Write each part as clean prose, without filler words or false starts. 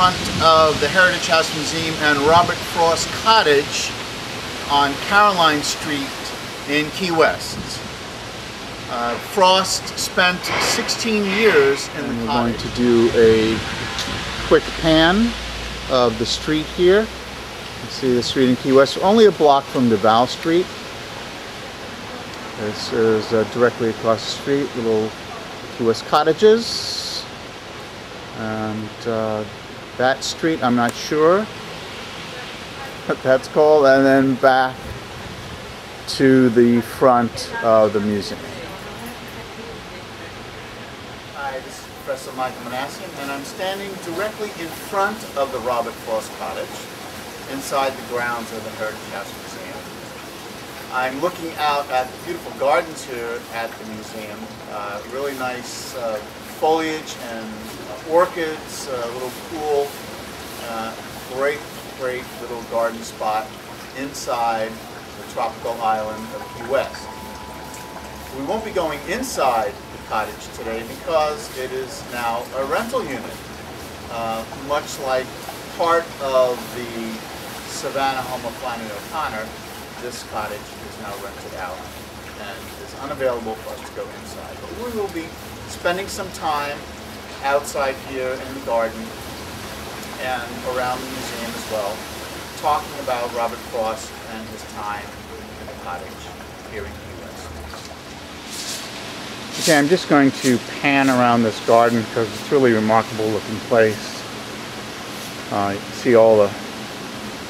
front of the Heritage House Museum and Robert Frost Cottage on Caroline Street in Key West. Frost spent 16 years in the cottage. We're going to do a quick pan of the street here. You see the street in Key West, only a block from Duval Street. This is directly across the street, little Key West cottages. And that street, I'm not sure what that's called, and then back to the front of the museum. Hi, this is Professor Michael Minassian, and I'm standing directly in front of the Robert Frost Cottage, inside the grounds of the Heritage House Museum. I'm looking out at the beautiful gardens here at the museum. Really nice foliage and orchids, a little pool, great little garden spot inside the tropical island of Key West. We won't be going inside the cottage today because it is now a rental unit. Much like part of the Savannah home of Flannery O'Connor, this cottage is now rented out and is unavailable for us to go inside. But we will be spending some time outside here in the garden and around the museum as well, talking about Robert Frost and his time in the cottage here in Key West. Okay, I'm just going to pan around this garden because it's a really remarkable looking place. You can see all the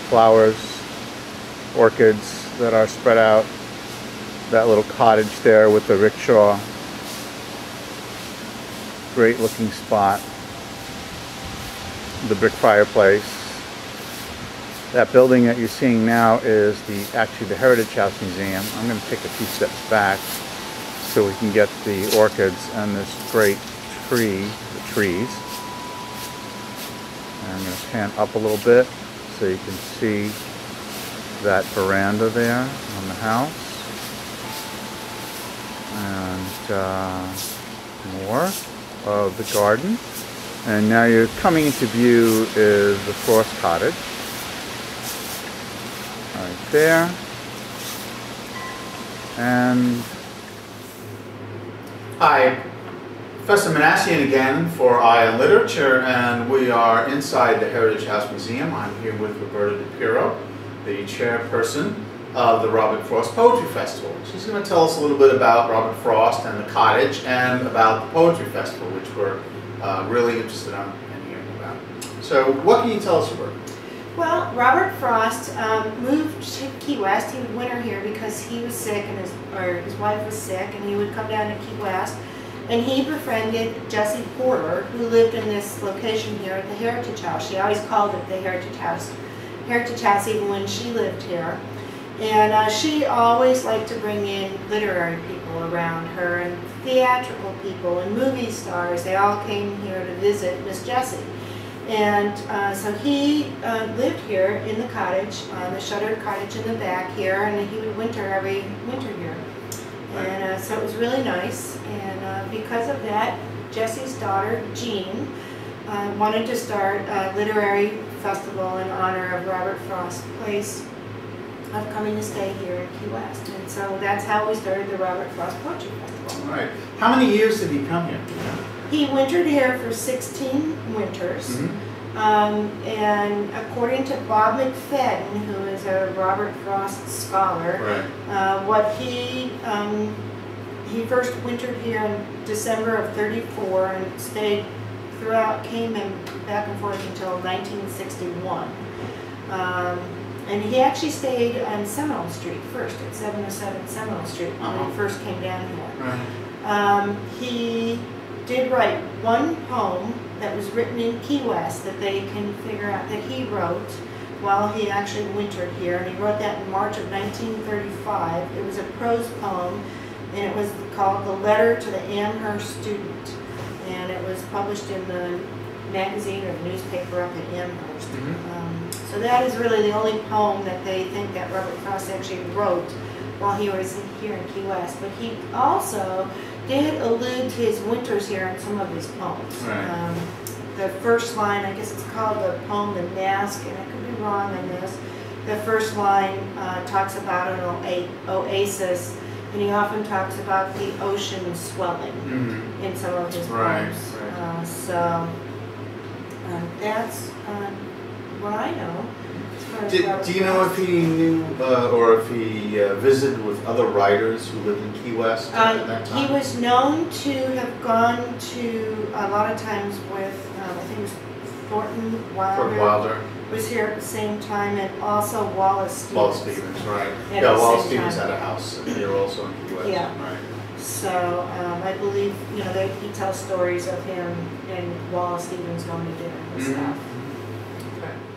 flowers, orchids that are spread out. That little cottage there with the rickshaw. Great looking spot. The brick fireplace. That building that you're seeing now is actually the Heritage House Museum. I'm going to take a few steps back so we can get the orchids and this great tree, the trees. And I'm going to pan up a little bit so you can see that veranda there on the house. And more of the garden. And now you're coming into view is the Frost Cottage. Right there. And hi, Professor Minassian again for Eye and Literature, and we are inside the Heritage House Museum. I'm here with Roberta DiPiero, the chairperson of the Robert Frost Poetry Festival. She's going to tell us a little bit about Robert Frost and the cottage and about the Poetry Festival, which we're really interested in hearing about. So what can you tell us, Roberta? Well, Robert Frost moved to Key West. He would winter here because he was sick and his wife was sick, and he would come down to Key West. And he befriended Jessie Porter, who lived in this location here at the Heritage House. She always called it the Heritage House even when she lived here. And she always liked to bring in literary people around her, and theatrical people and movie stars. They all came here to visit Miss Jessie. And so he lived here in the cottage, the shuttered cottage in the back here, and he would winter every winter here. And so it was really nice. And because of that, Jessie's daughter, Jean, wanted to start a literary festival in honor of Robert Frost's place of coming to stay here in Key West. And so that's how we started the Robert Frost Poetry Festival. All right. How many years did he come here? He wintered here for 16 winters. Mm-hmm. And according to Bob McFadden, who is a Robert Frost scholar, right. What he first wintered here in December of '34 and stayed throughout, came in back and forth until 1961. And he actually stayed on Seminole Street first, at 707 Seminole Street, when he first came down here. Right. He did write one poem that was written in Key West that they can figure out that he wrote while he actually wintered here, and he wrote that in March of 1935. It was a prose poem, and it was called The Letter to the Amherst Student, and it was published in the magazine or the newspaper up at Amherst. Mm-hmm. So that is really the only poem that they think that Robert Frost actually wrote while he was here in Key West. But he also did allude to his winters here in some of his poems. Right. the first line, I guess it's called the poem The Mask, and I could be wrong on this. The first line talks about an oasis, and he often talks about the ocean swelling in some of his poems. Right. So that's what I know. Do you know if he knew or if he visited with other writers who lived in Key West at that time? He was known to have gone to a lot of times with, I think it was Thornton Wilder. Fort Wilder. Was here at the same time, and also Wallace Stevens. Wallace Stevens, right. At Yeah, the Wallace same Stevens time. had a house here also in Key West. Yeah. Right. So I believe, you know, he tells stories of him and Wallace Stevens going to dinner and stuff.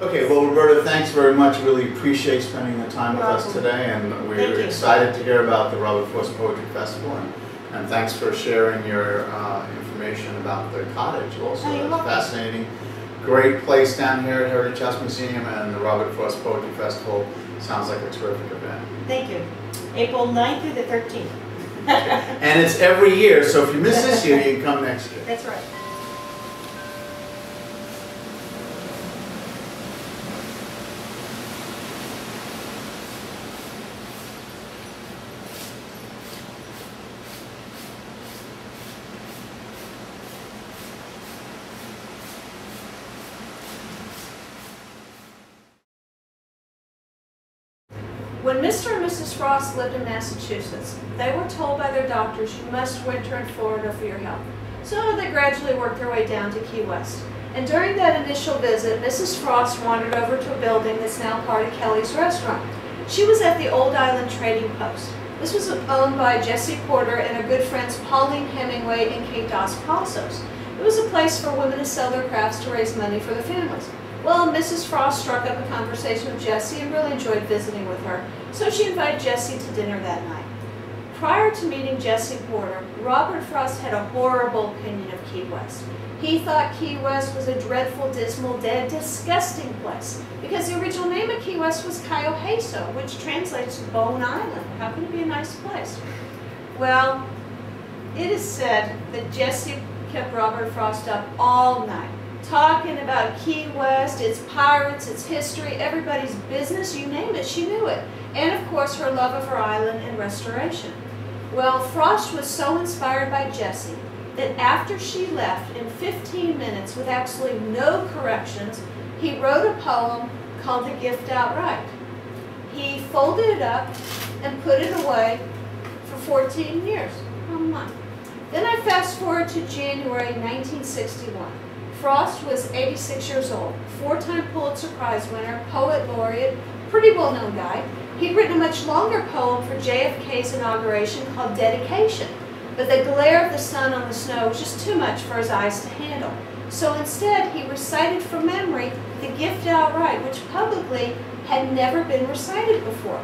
Okay, well, Roberta, thanks very much. Really appreciate spending the time with us Welcome. today, and we're Thank you. excited to hear about the Robert Frost Poetry Festival, and thanks for sharing your information about the cottage also. Oh, you're It's welcome. fascinating. Great place down here at Heritage House Museum, and the Robert Frost Poetry Festival sounds like a terrific event. Thank you. April 9th through the 13th. And it's every year, so if you miss this year, you can come next year. That's right. When Mr. and Mrs. Frost lived in Massachusetts, they were told by their doctors, you must winter in Florida for your health. So they gradually worked their way down to Key West. And during that initial visit, Mrs. Frost wandered over to a building that's now part of Kelly's Restaurant. She was at the Old Island Trading Post. This was owned by Jesse Porter and her good friends Pauline Hemingway and Kate Dos Passos. It was a place for women to sell their crafts to raise money for their families. Well, Mrs. Frost struck up a conversation with Jessie and really enjoyed visiting with her, so she invited Jessie to dinner that night. Prior to meeting Jesse Porter, Robert Frost had a horrible opinion of Key West. He thought Key West was a dreadful, dismal, dead, disgusting place, because the original name of Key West was Cayo-Heso, which translates to Bone Island. How can it be a nice place? Well, it is said that Jesse kept Robert Frost up all night, talking about Key West, its pirates, its history, everybody's business, you name it, she knew it. And of course her love of her island and restoration. Well, Frost was so inspired by Jessie that after she left, in 15 minutes with absolutely no corrections, he wrote a poem called The Gift Outright. He folded it up and put it away for 14 years. Oh my. Then I fast forward to January 1961. Frost was 86 years old, 4-time Pulitzer Prize winner, poet laureate, pretty well-known guy. He'd written a much longer poem for JFK's inauguration called Dedication, but the glare of the sun on the snow was just too much for his eyes to handle. So instead, he recited from memory The Gift Outright, which publicly had never been recited before.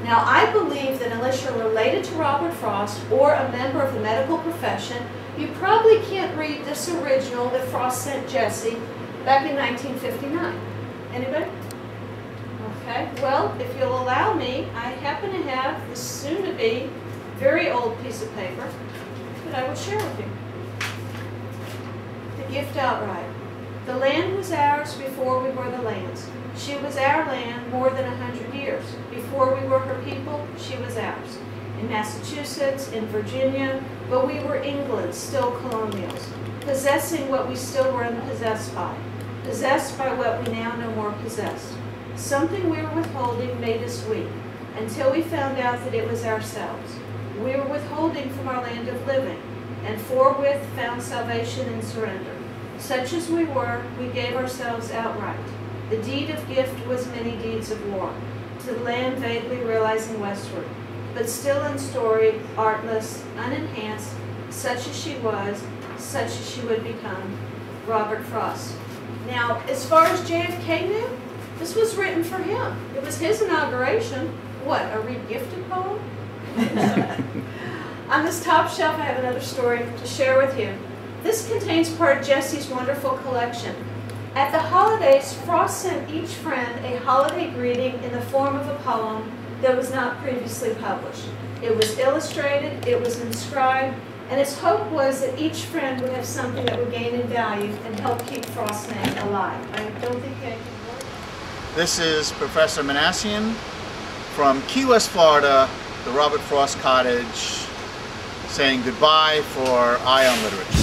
Now, I believe that unless you're related to Robert Frost or a member of the medical profession, you probably can't read this original that Frost sent Jessie back in 1959. Anybody? Okay, well, if you'll allow me, I happen to have this soon-to-be very old piece of paper that I will share with you. The Gift Outright. The land was ours before we were the land's. She was our land more than 100 years. Before we were her people, she was ours. In Massachusetts, in Virginia, but we were England's, still colonials, possessing what we still were unpossessed by what we now no more possessed. Something we were withholding made us weak, until we found out that it was ourselves. We were withholding from our land of living, and forthwith found salvation in surrender. Such as we were, we gave ourselves outright. The deed of gift was many deeds of war, to the land vaguely realizing westward, but still unstoried, artless, unenhanced, such as she was, such as she would become. Robert Frost. Now, as far as JFK knew, this was written for him. It was his inauguration. What, a re-gifted poem? On this top shelf, I have another story to share with you. This contains part of Jessie's wonderful collection. At the holidays, Frost sent each friend a holiday greeting in the form of a poem that was not previously published. It was illustrated, it was inscribed, And its hope was that each friend would have something that would gain in value and help keep Frost's name alive. I don't think I can work. This is Professor Minassian from Key West, Florida, the Robert Frost Cottage, saying goodbye for Eye on Literature.